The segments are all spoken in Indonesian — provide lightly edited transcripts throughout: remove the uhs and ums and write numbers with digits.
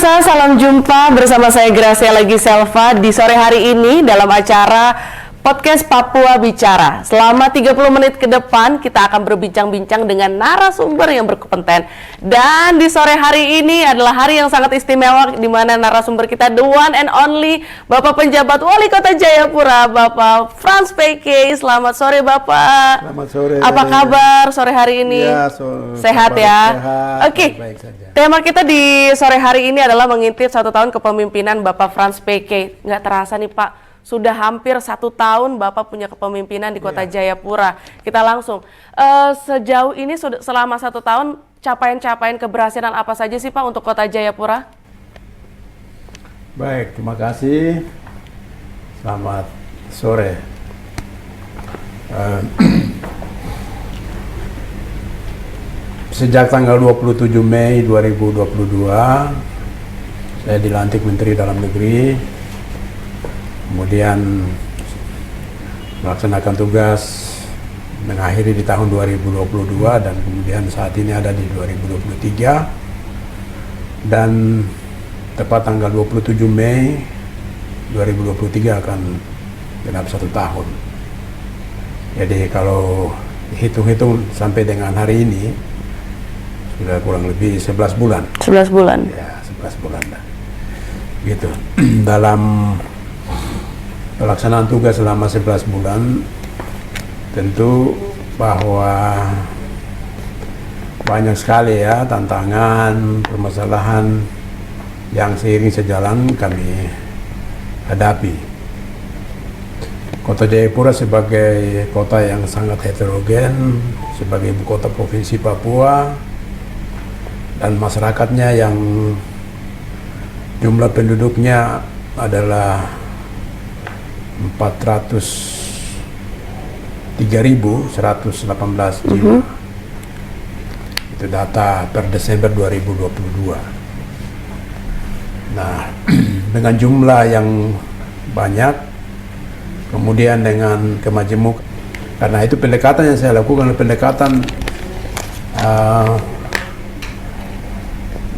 Pemirsa, salam jumpa bersama saya Graciela Giselva di sore hari ini dalam acara Podcast Papua Bicara. Selama 30 menit ke depan kita akan berbincang-bincang dengan narasumber yang berkompeten. Dan di sore hari ini adalah hari yang sangat istimewa di mana narasumber kita the one and only Bapak Penjabat Wali Kota Jayapura, Bapak Frans PK. Selamat sore Bapak. Selamat sore. Apa kabar sore hari ini? Ya, sehat ya? Sehat. Oke. Baik saja. Tema kita di sore hari ini adalah mengintip 1 tahun kepemimpinan Bapak Frans PK. Nggak terasa nih Pak. Sudah hampir 1 tahun Bapak punya kepemimpinan di Kota Jayapura. Kita langsung, sejauh ini selama 1 tahun, capaian-capaian keberhasilan apa saja sih Pak untuk Kota Jayapura? Baik, terima kasih. Selamat sore. Sejak tanggal 27 Mei 2022, saya dilantik Menteri Dalam Negeri. Kemudian melaksanakan tugas mengakhiri di tahun 2022 dan kemudian saat ini ada di 2023 dan tepat tanggal 27 Mei 2023 akan genap 1 tahun. Jadi kalau hitung-hitung sampai dengan hari ini sudah kurang lebih 11 bulan. 11 bulan. Ya, 11 bulan lah. Gitu. Dalam pelaksanaan tugas selama 11 bulan, tentu bahwa banyak sekali ya tantangan, permasalahan yang seiring sejalan kami hadapi. Kota Jayapura sebagai kota yang sangat heterogen, sebagai ibu kota provinsi Papua, dan masyarakatnya yang jumlah penduduknya adalah 403.118 jiwa. Itu data per Desember 2022. Nah, dengan jumlah yang banyak, kemudian dengan kemajemukan, karena itu pendekatan yang saya lakukan, pendekatan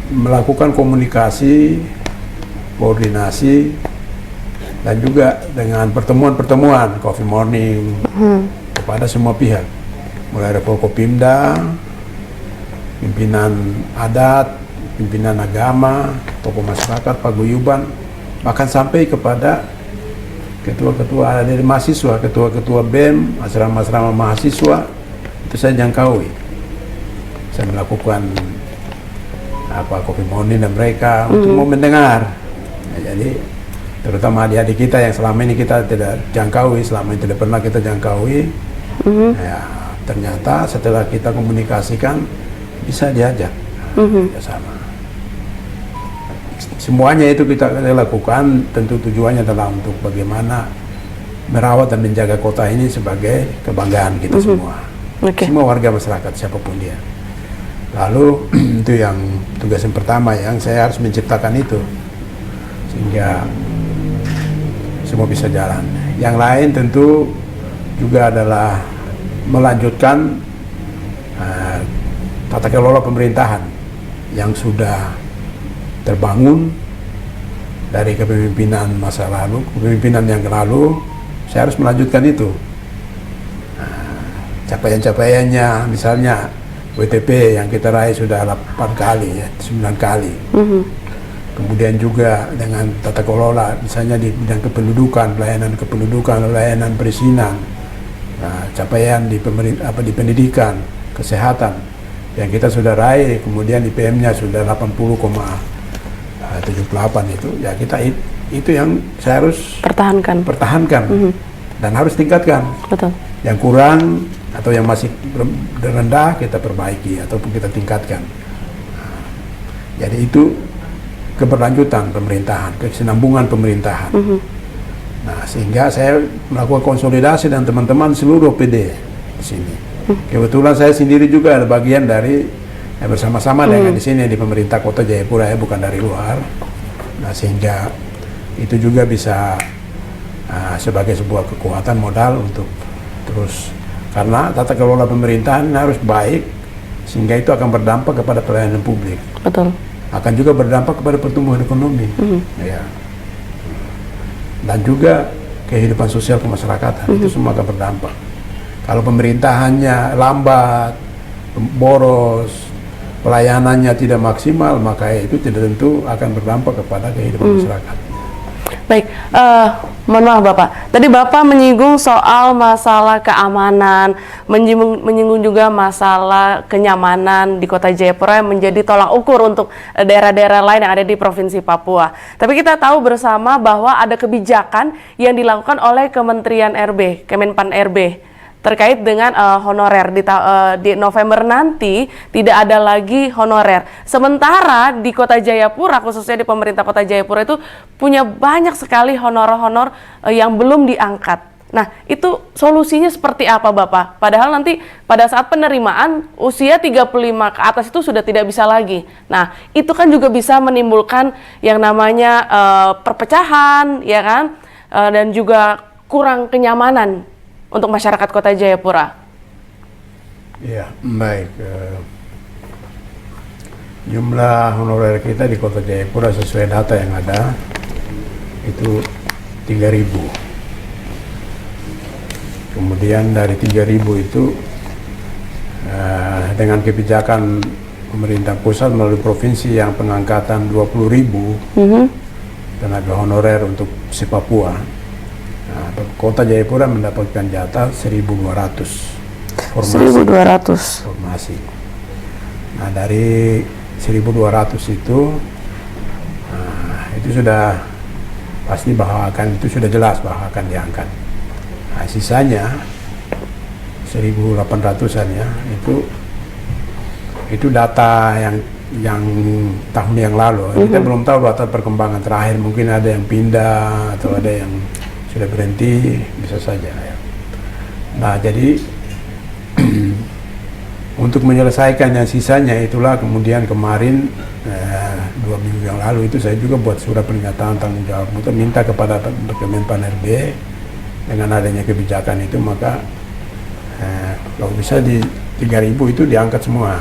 melakukan komunikasi, koordinasi, dan juga dengan pertemuan-pertemuan coffee morning kepada semua pihak, mulai dari Forkopimda, pimpinan adat, pimpinan agama, tokoh masyarakat, paguyuban, bahkan sampai kepada ketua-ketua dari mahasiswa, ketua-ketua BEM, asrama-asrama mahasiswa, itu saya jangkaui. Saya melakukan coffee morning dan mereka untuk mau mendengar. Nah, jadi terutama adik-adik kita yang selama ini kita tidak jangkaui, selama ini tidak pernah kita jangkaui, ya, ternyata setelah kita komunikasikan bisa diajak bersama. Semuanya itu kita lakukan, tentu tujuannya adalah untuk bagaimana merawat dan menjaga kota ini sebagai kebanggaan kita semua, semua warga masyarakat siapapun dia. Lalu itu yang tugas yang pertama yang saya harus menciptakan itu sehingga semua bisa jalan. Yang lain tentu juga adalah melanjutkan tata kelola pemerintahan yang sudah terbangun dari kepemimpinan masa lalu, kepemimpinan yang lalu. Saya harus melanjutkan itu. Capaian-capaiannya, misalnya WTP yang kita raih sudah 8 kali, ya, 9 kali. Kemudian juga dengan tata kelola, misalnya di bidang kependudukan, pelayanan perizinan, capaian di di pendidikan, kesehatan yang kita sudah raih, kemudian IPM-nya sudah 80,78 itu, ya kita itu yang saya harus pertahankan dan harus tingkatkan. Betul. Yang kurang atau yang masih rendah kita perbaiki ataupun kita tingkatkan. Jadi itu keberlanjutan pemerintahan, kesinambungan pemerintahan. Nah, sehingga saya melakukan konsolidasi dengan teman-teman seluruh PD di sini. Kebetulan saya sendiri juga ada bagian dari bersama-sama dengan di sini di pemerintah Kota Jayapura, ya, bukan dari luar. Nah, sehingga itu juga bisa sebagai sebuah kekuatan modal untuk terus, karena tata kelola pemerintahan harus baik sehingga itu akan berdampak kepada pelayanan publik. Betul. akan juga berdampak kepada pertumbuhan ekonomi, ya. Dan juga kehidupan sosial kemasyarakatan, itu semua akan berdampak. Kalau pemerintahannya lambat, boros, pelayanannya tidak maksimal, maka itu tidak tentu akan berdampak kepada kehidupan masyarakat. Baik, mohon maaf Bapak. Tadi Bapak menyinggung soal masalah keamanan, menyinggung juga masalah kenyamanan di Kota Jayapura yang menjadi tolak ukur untuk daerah-daerah lain yang ada di Provinsi Papua. Tapi kita tahu bersama bahwa ada kebijakan yang dilakukan oleh Kementerian RB, Kemenpan RB, terkait dengan honorer. Di November nanti tidak ada lagi honorer. Sementara di Kota Jayapura, khususnya di pemerintah Kota Jayapura itu punya banyak sekali honor-honor yang belum diangkat. Nah, itu solusinya seperti apa Bapak? Padahal nanti pada saat penerimaan usia 35 ke atas itu sudah tidak bisa lagi. Nah, itu kan juga bisa menimbulkan yang namanya perpecahan, ya kan? Dan juga kurang kenyamanan untuk masyarakat Kota Jayapura. Ya, baik. Jumlah honorer kita di Kota Jayapura sesuai data yang ada itu 3.000. Kemudian dari 3.000 itu dengan kebijakan pemerintah pusat melalui provinsi yang pengangkatan 20.000 tenaga honorer untuk si Papua. Nah, Kota Jayapura mendapatkan jatah 1.200 formasi. Nah, dari 1.200 itu sudah pasti bahwa itu sudah jelas bahwa akan diangkat. Nah, sisanya 1.800-an ya, itu data yang tahun yang lalu. Kita belum tahu data perkembangan terakhir, mungkin ada yang pindah atau ada yang sudah berhenti, bisa saja ya. Nah, jadi untuk menyelesaikan yang sisanya itulah kemudian kemarin 2 minggu yang lalu itu saya juga buat surat pernyataan tanggung jawab untuk minta kepada Kemenpan RB dengan adanya kebijakan itu, maka kalau bisa di 3.000 itu diangkat semua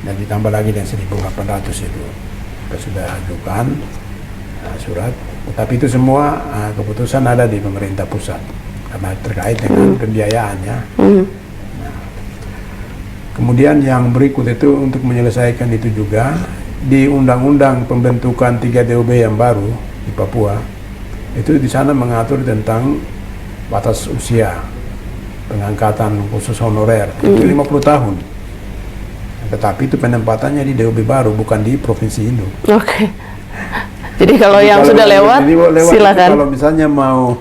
dan ditambah lagi dengan 1.800 itu kita sudah ajukan surat. Tapi itu semua keputusan ada di pemerintah pusat karena terkait dengan pembiayaannya. Nah, kemudian yang berikut itu untuk menyelesaikan itu juga di undang-undang pembentukan 3 DOB yang baru di Papua itu di sana mengatur tentang batas usia pengangkatan khusus honorer itu 50 tahun. Tetapi itu penempatannya di DOB baru, bukan di provinsi Indo. Oke. Jadi kalau yang sudah lewat silakan. Kalau misalnya mau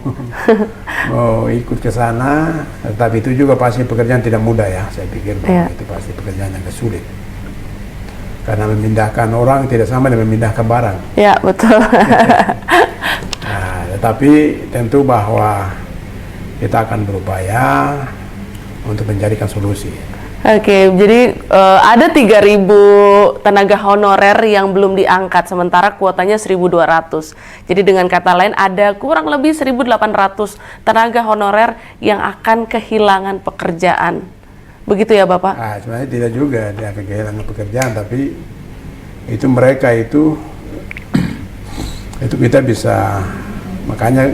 ikut ke sana, tapi itu juga pasti pekerjaan tidak mudah ya. Saya pikir itu pasti pekerjaan yang sulit. Karena memindahkan orang tidak sama dengan memindahkan barang. Ya, betul. Nah, tetapi tentu bahwa kita akan berupaya untuk mencarikan solusi. Oke, jadi ada 3.000 tenaga honorer yang belum diangkat, sementara kuotanya 1.200. Jadi dengan kata lain ada kurang lebih 1.800 tenaga honorer yang akan kehilangan pekerjaan. Begitu ya Bapak? Nah, sebenarnya tidak juga dia akan kehilangan pekerjaan, tapi itu mereka itu kita bisa, makanya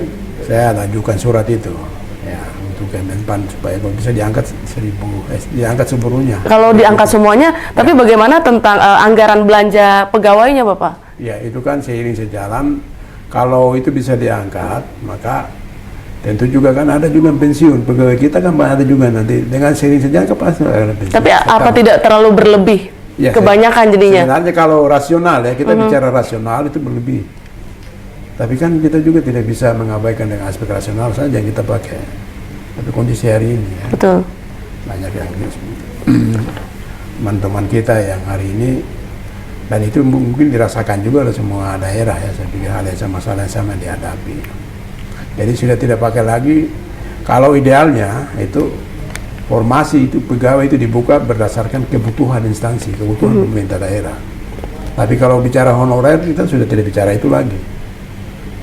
saya ajukan surat itu. Ya, untuk Kemenpan supaya bisa diangkat diangkat seluruhnya. Kalau diangkat semuanya, tapi bagaimana tentang anggaran belanja pegawainya, Bapak? Ya, itu kan seiring sejalan. Kalau itu bisa diangkat, maka tentu juga kan ada juga pensiun pegawai kita kan ada juga nanti dengan seiring sejalan pasti ada pensiun. Tapi apa tidak terlalu berlebih? Ya, kebanyakan jadinya. Sebenarnya kalau rasional ya kita bicara rasional itu berlebih. Tapi kan kita juga tidak bisa mengabaikan dengan aspek rasional saja yang kita pakai. Tapi kondisi hari ini ya. Betul. Banyak yang teman-teman kita yang hari ini, dan itu mungkin dirasakan juga oleh semua daerah ya, saya pikir hal yang sama dihadapi. Jadi sudah tidak pakai lagi, kalau idealnya itu formasi itu pegawai itu dibuka berdasarkan kebutuhan instansi, kebutuhan pemerintah daerah. Tapi kalau bicara honorer kita sudah tidak bicara itu lagi.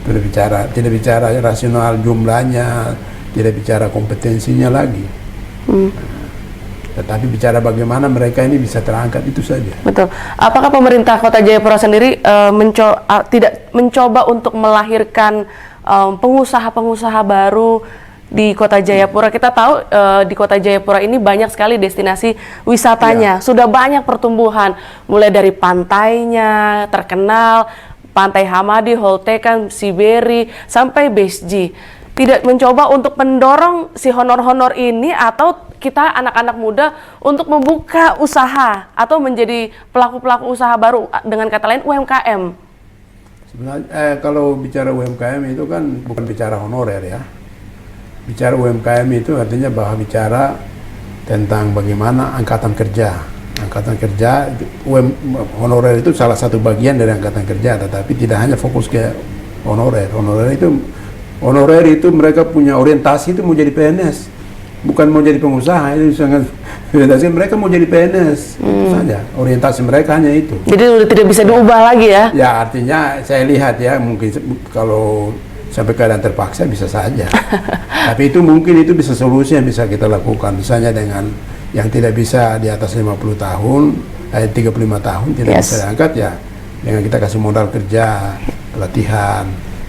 Tidak bicara rasional jumlahnya, tidak bicara kompetensinya lagi. Tetapi bicara bagaimana mereka ini bisa terangkat, itu saja. Betul. Apakah pemerintah Kota Jayapura sendiri tidak mencoba untuk melahirkan pengusaha-pengusaha baru di Kota Jayapura? Kita tahu di Kota Jayapura ini banyak sekali destinasi wisatanya. Sudah banyak pertumbuhan, mulai dari pantainya terkenal, Pantai Hamadi, Holtekan, Siberi, sampai Besji. Tidak mencoba untuk mendorong si honor-honor ini atau kita anak-anak muda untuk membuka usaha atau menjadi pelaku-pelaku usaha baru, dengan kata lain UMKM. Sebenarnya kalau bicara UMKM itu kan bukan bicara honorer ya. Bicara UMKM itu artinya bahwa bicara tentang bagaimana angkatan kerja. Angkatan kerja, honorer itu salah satu bagian dari angkatan kerja, tetapi tidak hanya fokus ke honorer. Honorer itu mereka punya orientasi itu mau jadi PNS, bukan mau jadi pengusaha. Itu sangat orientasi mereka mau jadi PNS saja. Orientasi mereka hanya itu. Jadi udah tidak bisa diubah lagi ya? Ya, artinya saya lihat ya, mungkin kalau sampai keadaan terpaksa bisa saja. Tapi itu mungkin itu bisa solusi yang bisa kita lakukan. Misalnya dengan yang tidak bisa di atas 50 tahun, 35 tahun tidak bisa diangkat ya, dengan kita kasih modal kerja, pelatihan,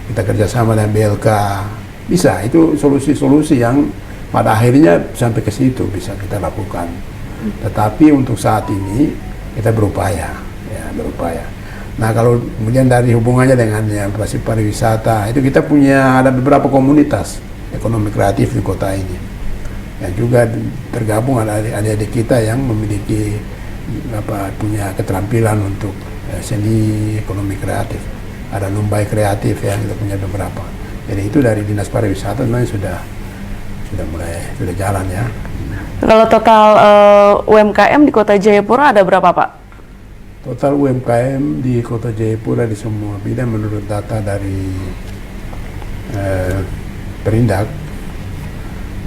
kita kerjasama dengan BLK, bisa. Itu solusi-solusi yang pada akhirnya sampai ke situ bisa kita lakukan. Tetapi untuk saat ini kita berupaya, ya berupaya. Nah kalau kemudian dari hubungannya dengan yang pariwisata, itu kita punya ada beberapa komunitas ekonomi kreatif di kota ini, yang juga tergabung ada adik-adik kita yang memiliki punya keterampilan untuk seni ekonomi kreatif. Ada Lumbai kreatif yang kita punya beberapa. Jadi itu dari Dinas Pariwisata sebenarnya sudah jalan ya. Kalau total UMKM di Kota Jayapura ada berapa, Pak? Total UMKM di Kota Jayapura di semua bidang menurut data dari Perindak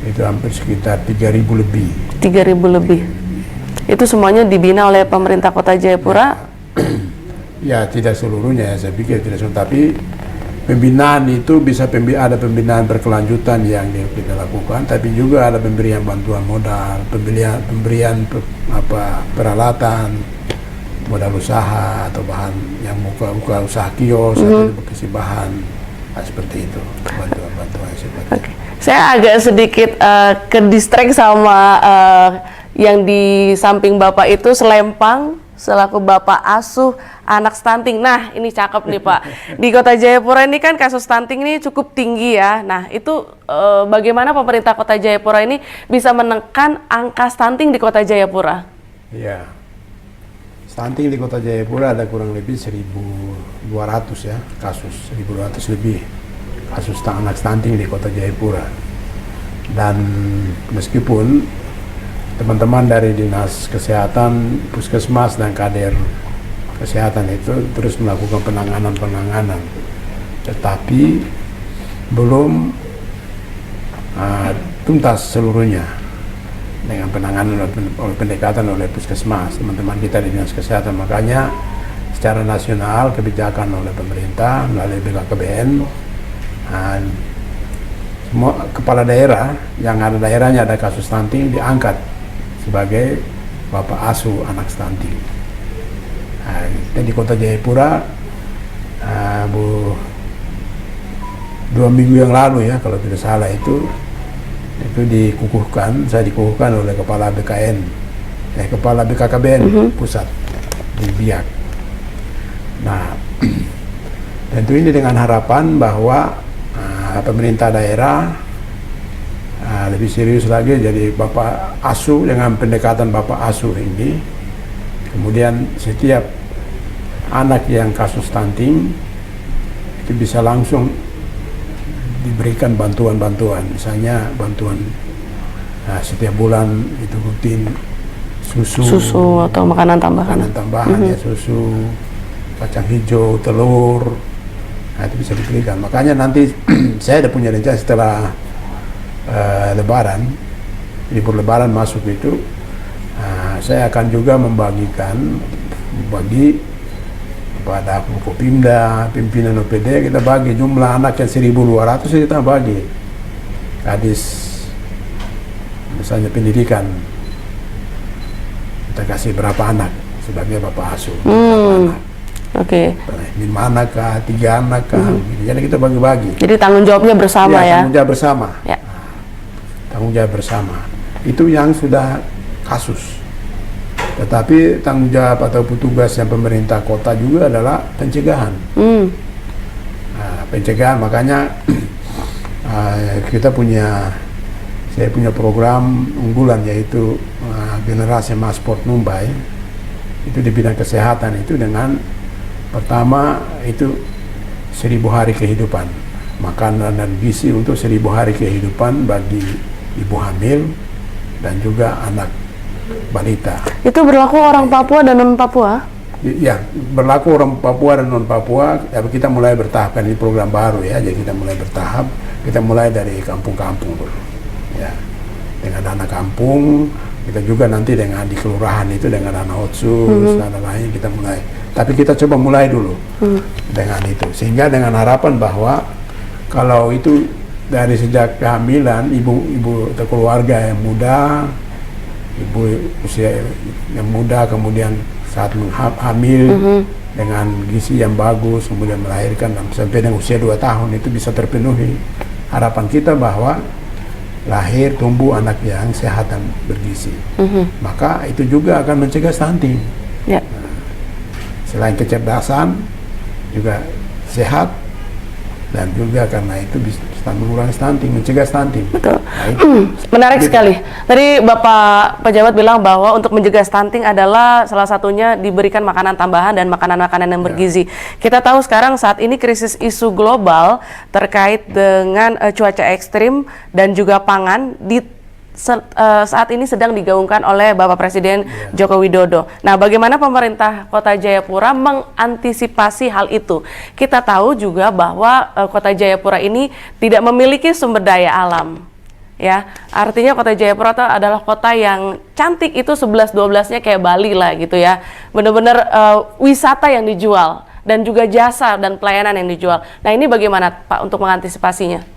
itu hampir sekitar 3.000 lebih. 3.000 lebih. Itu semuanya dibina oleh pemerintah Kota Jayapura? Ya tidak seluruhnya ya, saya pikir tidak seluruhnya, tapi pembinaan itu bisa ada pembinaan berkelanjutan yang kita lakukan, tapi juga ada pemberian bantuan modal, pemberian peralatan, modal usaha atau bahan yang buka usaha kios atau kasih bahan, seperti itu, bantuan seperti itu. Saya agak sedikit ke-distract sama yang di samping Bapak itu selempang selaku Bapak asuh anak stunting. Nah, ini cakep nih Pak. Di Kota Jayapura ini kan kasus stunting ini cukup tinggi ya. Nah, itu bagaimana pemerintah Kota Jayapura ini bisa menekan angka stunting di Kota Jayapura? Iya. Stunting di Kota Jayapura ada kurang lebih 1.200 ya kasus, 1.200 lebih kasus anak stunting di Kota Jayapura. Dan meskipun teman-teman dari Dinas Kesehatan, Puskesmas dan kader kesehatan itu terus melakukan penanganan, tetapi belum tuntas seluruhnya dengan penanganan oleh pendekatan oleh Puskesmas, teman-teman kita di Dinas Kesehatan. Makanya secara nasional kebijakan oleh pemerintah melalui BKKBN, semua kepala daerah yang ada daerahnya ada kasus stunting diangkat sebagai Bapak asuh anak stunting. Dan di Kota Jayapura 2 minggu yang lalu ya kalau tidak salah itu saya dikukuhkan oleh Kepala Kepala BKKBN pusat di Biak. Nah, tentu ini dengan harapan bahwa pemerintah daerah lebih serius lagi jadi Bapak asuh dengan pendekatan Bapak asuh ini. Kemudian setiap anak yang kasus stunting itu bisa langsung diberikan bantuan-bantuan, misalnya bantuan setiap bulan itu rutin susu atau makanan tambahan, ya, susu, kacang hijau, telur, itu bisa diberikan. Makanya nanti saya ada punya rencana setelah Lebaran, libur Lebaran masuk itu, saya akan juga bagi kepada Forkopimda, pimpinan OPD, kita bagi jumlah anak yang 1.200 kita bagi kadis misalnya pendidikan kita kasih berapa anak sebagai bapak asuh. Berapa anak. Oke. 5 anak kah, 3 anak kah, gitu. Jadi kita bagi-bagi. Jadi tanggung jawabnya bersama ya? Tanggung jawab bersama. Ya. Tanggung jawab bersama. Itu yang sudah kasus. Tetapi tanggung jawab atau tugas yang pemerintah kota juga adalah pencegahan. Nah, pencegahan, makanya saya punya program unggulan, yaitu generasi emas sport Mumbai. Itu di bidang kesehatan itu dengan pertama itu 1000 hari kehidupan, makanan dan gizi untuk 1000 hari kehidupan bagi ibu hamil dan juga anak balita. Itu berlaku orang Papua dan non Papua? Ya, berlaku orang Papua dan non Papua. Tapi kita mulai bertahap, kan ini program baru ya, jadi kita mulai bertahap. Kita mulai dari kampung-kampung dulu, ya, dengan anak kampung. Kita juga nanti dengan di kelurahan itu dengan anak otsus dan lain-lain kita mulai. Tapi kita coba mulai dulu dengan itu, sehingga dengan harapan bahwa kalau itu dari sejak kehamilan, ibu atau keluarga yang muda, ibu usia yang muda, kemudian saat hamil dengan gizi yang bagus, kemudian melahirkan sampai dengan usia 2 tahun itu bisa terpenuhi. Harapan kita bahwa lahir tumbuh anak yang sehat dan bergizi, maka itu juga akan mencegah stunting. Ya. Selain kecerdasan, juga sehat, dan juga karena itu bisa mengurangi stunting, mencegah stunting. Betul. Nah, itu. Menarik sekali. Tadi Bapak pejabat bilang bahwa untuk mencegah stunting adalah salah satunya diberikan makanan tambahan dan makanan-makanan yang bergizi. Kita tahu sekarang saat ini krisis isu global terkait dengan cuaca ekstrim dan juga pangan saat ini sedang digaungkan oleh Bapak Presiden Joko Widodo. Nah, bagaimana pemerintah Kota Jayapura mengantisipasi hal itu? Kita tahu juga bahwa Kota Jayapura ini tidak memiliki sumber daya alam. Ya, artinya Kota Jayapura itu adalah kota yang cantik, itu 11-12-nya kayak Bali lah gitu ya. Benar-benar wisata yang dijual dan juga jasa dan pelayanan yang dijual. Nah, ini bagaimana Pak untuk mengantisipasinya?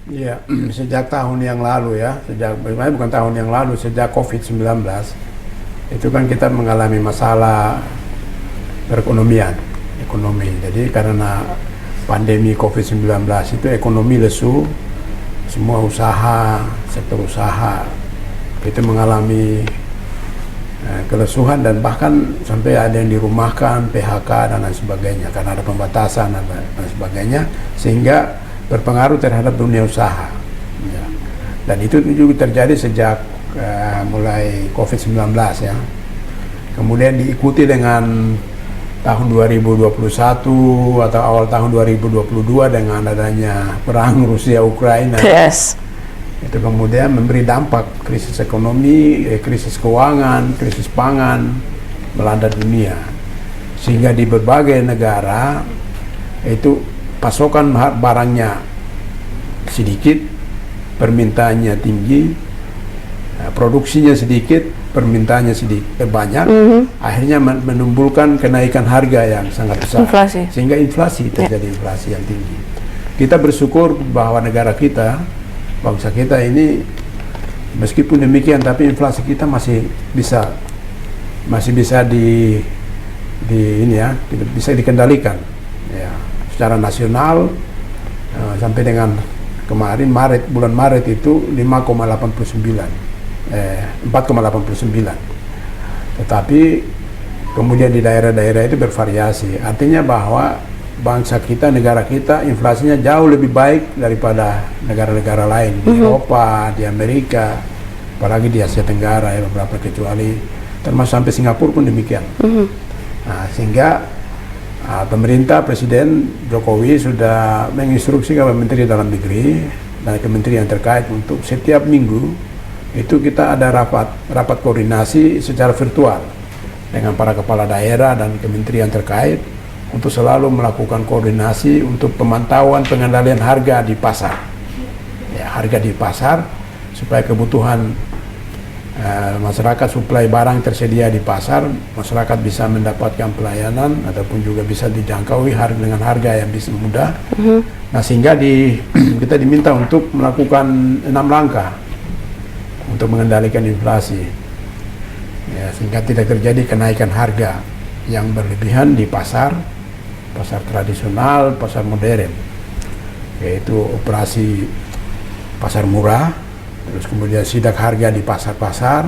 Ya, sejak tahun yang lalu ya, bukan tahun yang lalu, sejak COVID-19 itu kan kita mengalami masalah perekonomian, ekonomi. Jadi karena pandemi COVID-19 itu ekonomi lesu, semua usaha, sektor usaha itu mengalami kelesuhan dan bahkan sampai ada yang dirumahkan, PHK dan lain sebagainya karena ada pembatasan dan lain sebagainya, sehingga berpengaruh terhadap dunia usaha. Ya. Dan itu juga terjadi sejak mulai COVID-19 ya. Kemudian diikuti dengan tahun 2021 atau awal tahun 2022 dengan adanya perang Rusia-Ukraina. Yes. Itu kemudian memberi dampak krisis ekonomi, krisis keuangan, krisis pangan melanda dunia. Sehingga di berbagai negara itu pasokan barangnya sedikit, permintaannya tinggi, produksinya sedikit, permintaannya sedikit banyak, akhirnya menimbulkan kenaikan harga yang sangat besar, sehingga inflasi terjadi, inflasi yang tinggi. Kita bersyukur bahwa negara kita, bangsa kita ini, meskipun demikian, tapi inflasi kita masih bisa bisa dikendalikan. Ya. Secara nasional sampai dengan kemarin bulan Maret itu 4,89. Tetapi kemudian di daerah-daerah itu bervariasi. Artinya bahwa bangsa kita, negara kita, inflasinya jauh lebih baik daripada negara-negara lain di Eropa, di Amerika, apalagi di Asia Tenggara ya, beberapa kecuali termasuk sampai Singapura pun demikian. Nah, sehingga pemerintah Presiden Jokowi sudah menginstruksikan Menteri Dalam Negeri dan kementerian terkait untuk setiap minggu itu kita ada rapat koordinasi secara virtual dengan para kepala daerah dan kementerian terkait untuk selalu melakukan koordinasi untuk pemantauan pengendalian harga di pasar. Ya, harga di pasar supaya kebutuhan masyarakat, suplai barang tersedia di pasar, masyarakat bisa mendapatkan pelayanan ataupun juga bisa dijangkau dengan harga yang bisa mudah. Nah, sehingga kita diminta untuk melakukan 6 langkah untuk mengendalikan inflasi. ya, sehingga tidak terjadi kenaikan harga yang berlebihan di pasar tradisional, pasar modern, yaitu operasi pasar murah, terus kemudian sidak harga di pasar-pasar,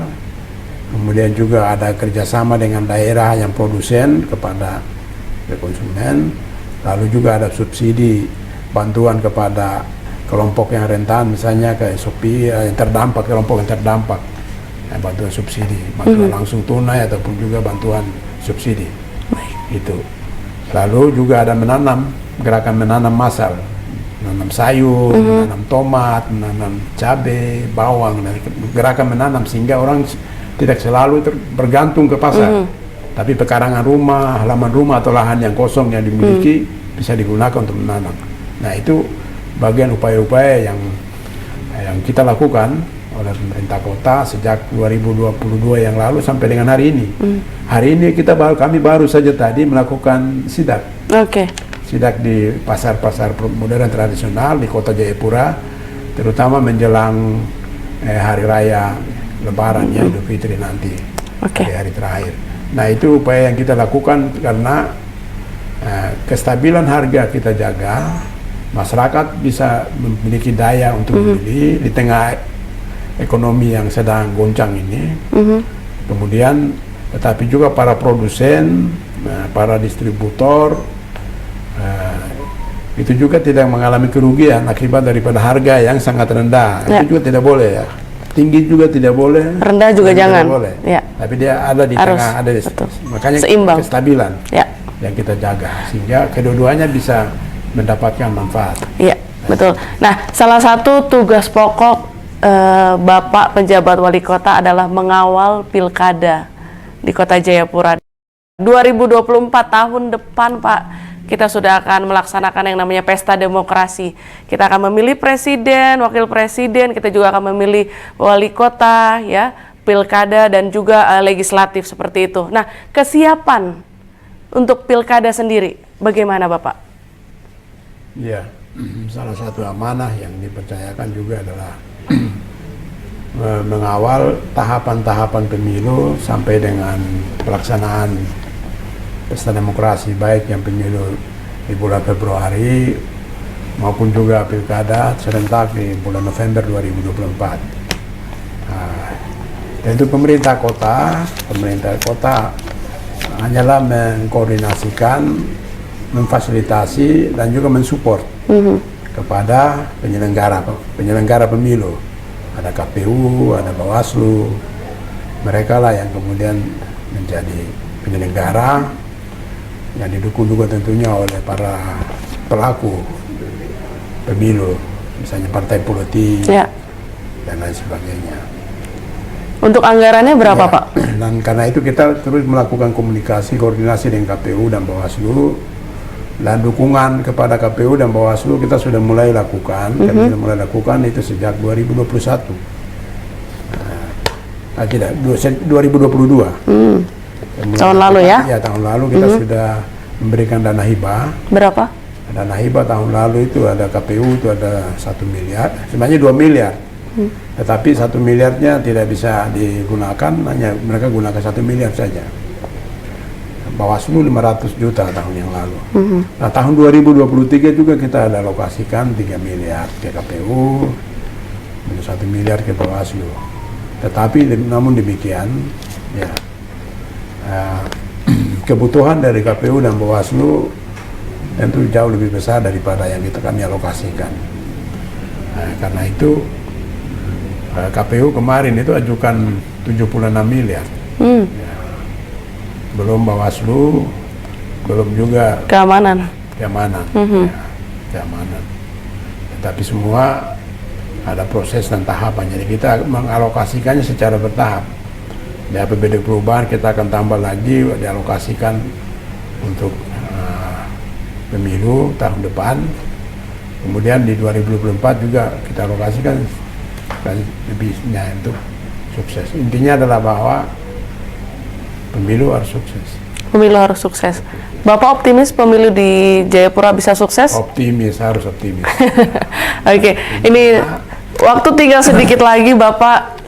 kemudian juga ada kerjasama dengan daerah yang produsen kepada konsumen, lalu juga ada subsidi bantuan kepada kelompok yang rentan, misalnya kayak Shopee yang terdampak, kelompok yang terdampak, bantuan subsidi, bantuan langsung tunai ataupun juga bantuan subsidi. Itu. Lalu juga ada gerakan menanam massal, menanam sayur, menanam tomat, menanam cabai, bawang, dan gerakan menanam sehingga orang tidak selalu bergantung ke pasar, tapi pekarangan rumah, halaman rumah atau lahan yang kosong yang dimiliki bisa digunakan untuk menanam. Nah, itu bagian upaya-upaya yang kita lakukan oleh pemerintah kota sejak 2022 yang lalu sampai dengan hari ini. Hari ini kami baru saja tadi melakukan sidak. Sidak di pasar-pasar modern tradisional di Kota Jayapura, terutama menjelang hari raya Lebaran ya, Idul Fitri nanti, hari terakhir. Nah, itu upaya yang kita lakukan karena kestabilan harga kita jaga, masyarakat bisa memiliki daya untuk membeli di tengah ekonomi yang sedang goncang ini. Kemudian, tetapi juga para produsen, para distributor, itu juga tidak mengalami kerugian akibat daripada harga yang sangat rendah. Itu juga tidak boleh ya. Tinggi juga tidak boleh. Rendah juga jangan. Boleh. Ya. Tapi dia ada di tengah, ada di makanya seimbang. Kestabilan yang kita jaga sehingga kedua-duanya bisa mendapatkan manfaat. Iya, betul. Nah, salah satu tugas pokok Bapak penjabat wali kota adalah mengawal pilkada di Kota Jayapura. 2024 tahun depan, Pak, kita sudah akan melaksanakan yang namanya pesta demokrasi. Kita akan memilih presiden, wakil presiden, kita juga akan memilih wali kota, ya, pilkada dan juga legislatif seperti itu. Nah, kesiapan untuk pilkada sendiri, bagaimana Bapak? Ya, salah satu amanah yang dipercayakan juga adalah mengawal tahapan-tahapan pemilu sampai dengan pelaksanaan pesta demokrasi, baik yang pemilu di bulan Februari maupun juga pilkada serentak di bulan November 2024. Dan itu pemerintah kota hanyalah mengkoordinasikan, memfasilitasi dan juga mensupport kepada penyelenggara pemilu. Ada KPU, ada Bawaslu, mereka lah yang kemudian menjadi penyelenggara yang didukung juga tentunya oleh para pelaku pemilu, misalnya partai politik dan lain sebagainya. Untuk anggarannya berapa, Pak? Dan karena itu kita terus melakukan koordinasi dengan KPU dan Bawaslu, dan dukungan kepada KPU dan Bawaslu kita sudah mulai lakukan. Kami sudah mulai lakukan itu sejak 2021. 2022. Tahun lalu ya? Ya, tahun lalu kita sudah memberikan dana hibah. Berapa? Dana hibah tahun lalu itu ada KPU itu ada 1 miliar, sebenarnya 2 miliar. Tetapi 1 miliarnya tidak bisa digunakan, hanya mereka gunakan 1 miliar saja. Bawaslu 500 juta tahun yang lalu. Nah, tahun 2023 juga kita ada alokasikan 3 miliar ke KPU, 1 miliar ke Bawaslu. Tetapi namun demikian, ya, kebutuhan dari KPU dan Bawaslu tentu jauh lebih besar daripada yang kami alokasikan. Karena itu KPU kemarin itu ajukan 76 miliar. Ya. Belum Bawaslu, belum juga keamanan. Ya, keamanan. Tetapi semua ada proses dan tahapan. Jadi kita mengalokasikannya secara bertahap. Di APBD perubahan kita akan tambah lagi dialokasikan untuk pemilu tahun depan. Kemudian di 2024 juga kita alokasikan lebihnya untuk sukses. Intinya adalah bahwa pemilu harus sukses. Pemilu harus sukses. Bapak optimis pemilu di Jayapura bisa sukses? Optimis, harus optimis. Oke, ini waktu tinggal sedikit lagi, Bapak.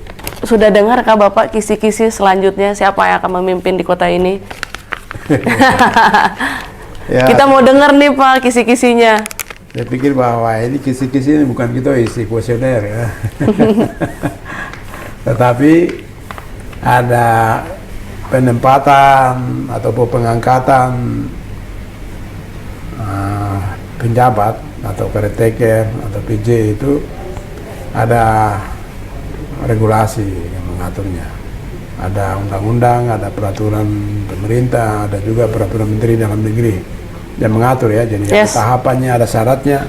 Sudah dengar kah Bapak kisi-kisi selanjutnya siapa yang akan memimpin di kota ini? Ya, kita mau dengar nih Pak kisi-kisinya. Saya pikir bahwa ini kisi-kisi ini bukan kita isi kuesioner ya. Tetapi ada penempatan atau pengangkatan penjabat atau caretaker atau PJ itu ada regulasi yang mengaturnya. Ada undang-undang, ada peraturan pemerintah, ada juga peraturan menteri dalam negeri yang mengatur ya. Jadi ada tahapannya, ada syaratnya,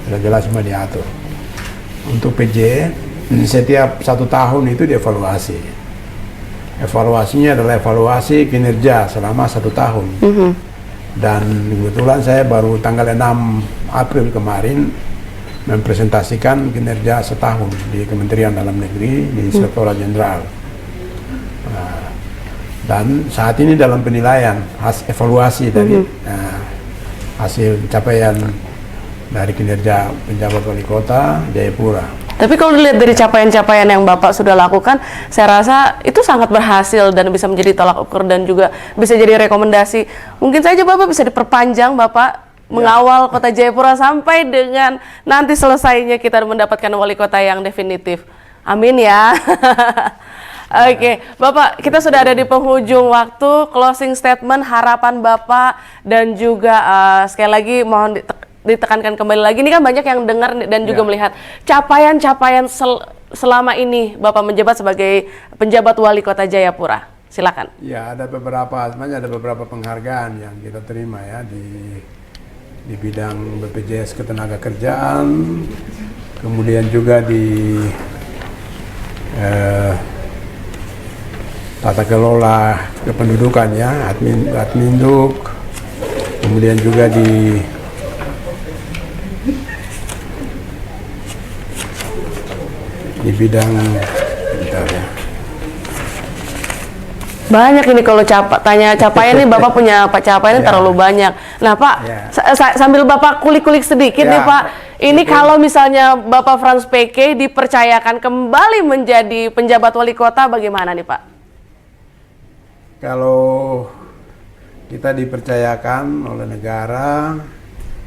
sudah jelas semua diatur. Untuk PJ setiap 1 tahun itu dievaluasi. Evaluasinya adalah evaluasi kinerja selama 1 tahun. Dan kebetulan saya baru tanggal 6 April kemarin mempresentasikan kinerja setahun di Kementerian Dalam Negeri di Inspektorat Jenderal. Dan saat ini dalam penilaian evaluasi dari hasil capaian dari kinerja penjabat wali kota Jayapura. Tapi kalau dilihat dari capaian-capaian yang Bapak sudah lakukan, saya rasa itu sangat berhasil dan bisa menjadi tolak ukur dan juga bisa jadi rekomendasi. Mungkin saja Bapak bisa diperpanjang Bapak mengawal kota Jayapura sampai dengan nanti selesainya kita mendapatkan wali kota yang definitif. Amin ya. Oke, Bapak, kita sudah ada di penghujung waktu. Closing statement, harapan Bapak dan juga sekali lagi mohon ditekankan kembali lagi. Ini kan banyak yang dengar dan juga melihat capaian-capaian selama ini Bapak menjabat sebagai penjabat wali kota Jayapura. Silakan. Ya, sebenarnya ada beberapa penghargaan yang kita terima ya di bidang BPJS Ketenagakerjaan, kemudian juga di tata kelola kependudukan ya, Adminduk, kemudian juga di bidang banyak ini kalau tanya capaian nih Bapak punya apa capaian terlalu banyak. Nah Pak, sambil Bapak kulik-kulik sedikit nih Pak, ini kalau misalnya Bapak Frans PK dipercayakan kembali menjadi penjabat wali kota, bagaimana nih Pak? Kalau kita dipercayakan oleh negara,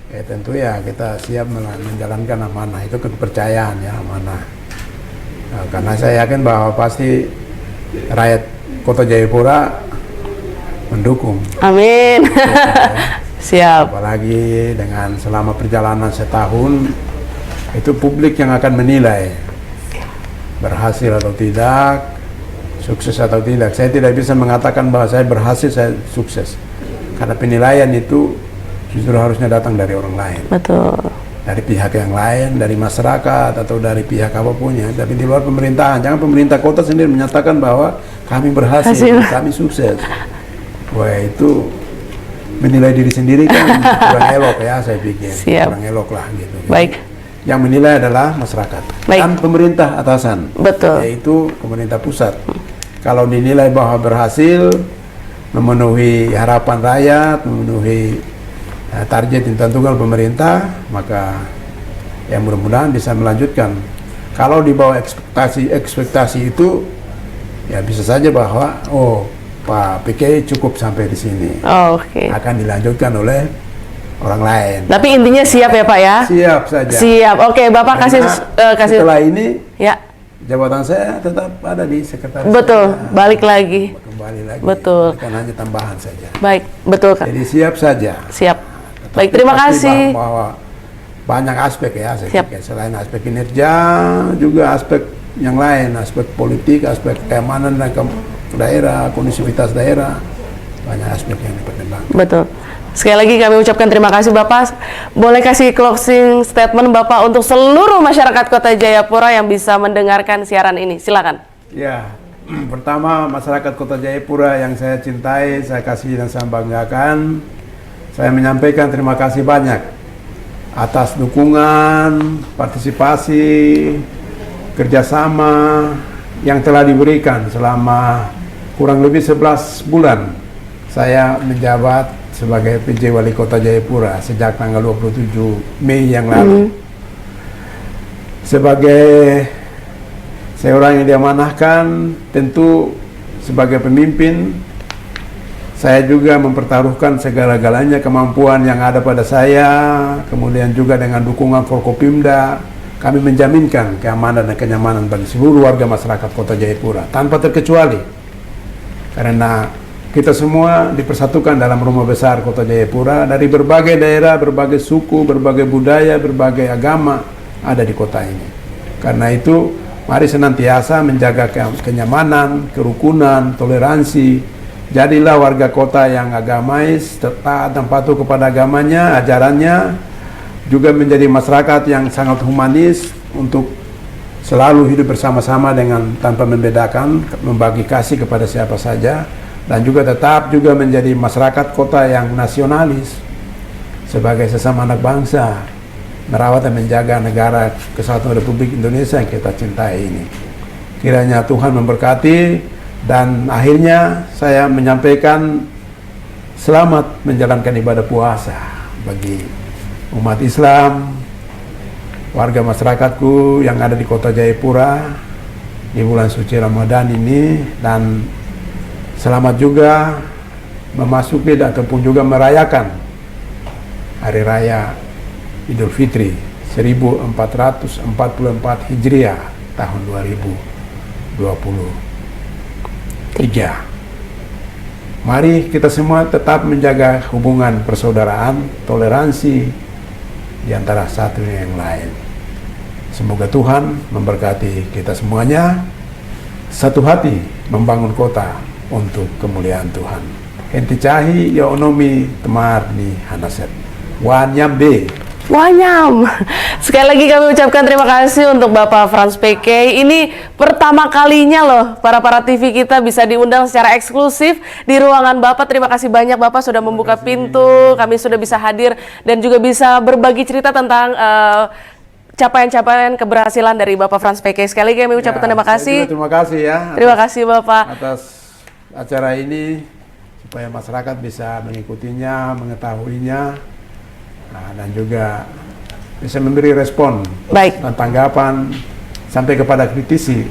ya tentu ya kita siap menjalankan amanah, itu kepercayaan ya, amanah. Nah, karena saya yakin bahwa pasti rakyat Kota Jayapura mendukung. Amin. Siap. Apalagi dengan selama perjalanan setahun, itu publik yang akan menilai berhasil atau tidak, sukses atau tidak. Saya tidak bisa mengatakan bahwa saya berhasil, saya sukses. Karena penilaian itu justru harusnya datang dari orang lain. Betul. Dari pihak yang lain, dari masyarakat atau dari pihak apapun ya. Tapi di luar pemerintahan, jangan pemerintah kota sendiri menyatakan bahwa kami berhasil, kami sukses. Wah, itu menilai diri sendiri kan kurang elok ya, saya pikir. Siap. Kurang elok lah gitu. Baik. Yang menilai adalah masyarakat. Baik. Dan pemerintah atasan. Betul. Yaitu pemerintah pusat. Kalau dinilai bahwa berhasil memenuhi harapan rakyat, memenuhi target yang ditentukan pemerintah, maka ya mudah-mudahan bisa melanjutkan. Kalau di bawah ekspektasi itu, ya bisa saja bahwa Pak PK cukup sampai di sini. Oke. Akan dilanjutkan oleh orang lain. Tapi intinya siap ya Pak ya? Siap saja. Siap. Oke, Bapak kasih setelah ini ya. Jabatan saya tetap ada di sekretaris. Betul, saya. Balik lagi. Kembali lagi. Betul. Bukan hanya tambahan saja. Baik, betul Kak. Jadi siap saja. Siap. Baik, terima kasih. Bahwa banyak aspek ya, saya pikir. Selain aspek kinerja, juga aspek yang lain, aspek politik, aspek keamanan dan daerah, kondusivitas daerah, banyak aspek yang dipertimbangkan. Betul. Sekali lagi kami ucapkan terima kasih Bapak. Boleh kasih closing statement Bapak untuk seluruh masyarakat Kota Jayapura yang bisa mendengarkan siaran ini. Silakan. Ya, pertama masyarakat Kota Jayapura yang saya cintai, saya kasih dan saya banggakan. Saya menyampaikan terima kasih banyak atas dukungan, partisipasi, kerjasama yang telah diberikan selama kurang lebih 11 bulan saya menjabat sebagai PJ Wali Kota Jayapura sejak tanggal 27 Mei yang lalu. Saya orang yang diamanahkan, tentu sebagai pemimpin, saya juga mempertaruhkan segala-galanya kemampuan yang ada pada saya, kemudian juga dengan dukungan Forkopimda, kami menjaminkan keamanan dan kenyamanan bagi seluruh warga masyarakat Kota Jayapura, tanpa terkecuali. Karena kita semua dipersatukan dalam rumah besar Kota Jayapura, dari berbagai daerah, berbagai suku, berbagai budaya, berbagai agama ada di kota ini. Karena itu, mari senantiasa menjaga kenyamanan, kerukunan, toleransi. Jadilah warga kota yang agamais, taat dan patuh kepada agamanya, ajarannya, juga menjadi masyarakat yang sangat humanis untuk selalu hidup bersama-sama dengan tanpa membedakan, membagi kasih kepada siapa saja, dan juga tetap juga menjadi masyarakat kota yang nasionalis sebagai sesama anak bangsa, merawat dan menjaga negara Kesatuan Republik Indonesia yang kita cintai ini. Kiranya Tuhan memberkati, dan akhirnya saya menyampaikan selamat menjalankan ibadah puasa bagi umat Islam, warga masyarakat,ku yang ada di Kota Jayapura di bulan suci Ramadan ini, dan selamat juga memasuki ataupun juga merayakan Hari Raya Idul Fitri 1444 Hijriah tahun 2023. Mari kita semua tetap menjaga hubungan persaudaraan, toleransi di antara satu dengan yang lain. Semoga Tuhan memberkati kita semuanya, satu hati membangun kota untuk kemuliaan Tuhan. Henti cahi ya onomi temar ni hanaset. Wanyambe. Wanyam. Sekali lagi kami ucapkan terima kasih untuk Bapak Frans PK. Ini pertama kalinya loh para TV kita bisa diundang secara eksklusif di ruangan Bapak. Terima kasih banyak Bapak sudah membuka pintu. Kami sudah bisa hadir dan juga bisa berbagi cerita tentang capaian-capaian keberhasilan dari Bapak Frans PK. Sekali lagi kami ucapkan terima kasih. Terima kasih ya. Terima kasih Bapak atas acara ini, supaya masyarakat bisa mengikutinya, mengetahuinya, dan juga bisa memberi respon dan tanggapan sampai kepada kritisi.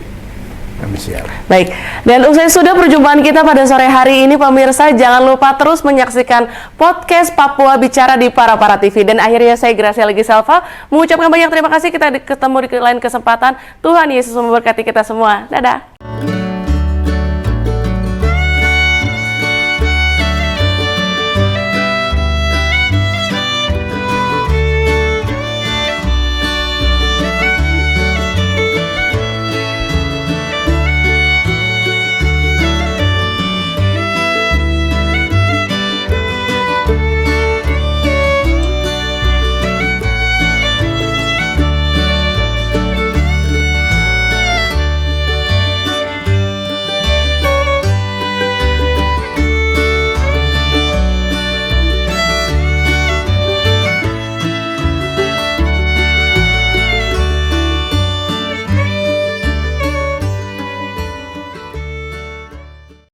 Kami siap. Baik, dan usai sudah perjumpaan kita pada sore hari ini, pemirsa, jangan lupa terus menyaksikan podcast Papua Bicara di Para TV. Dan akhirnya saya Gracia Legi Selva mengucapkan banyak terima kasih. Kita ketemu di lain kesempatan. Tuhan Yesus memberkati kita semua. Dadah.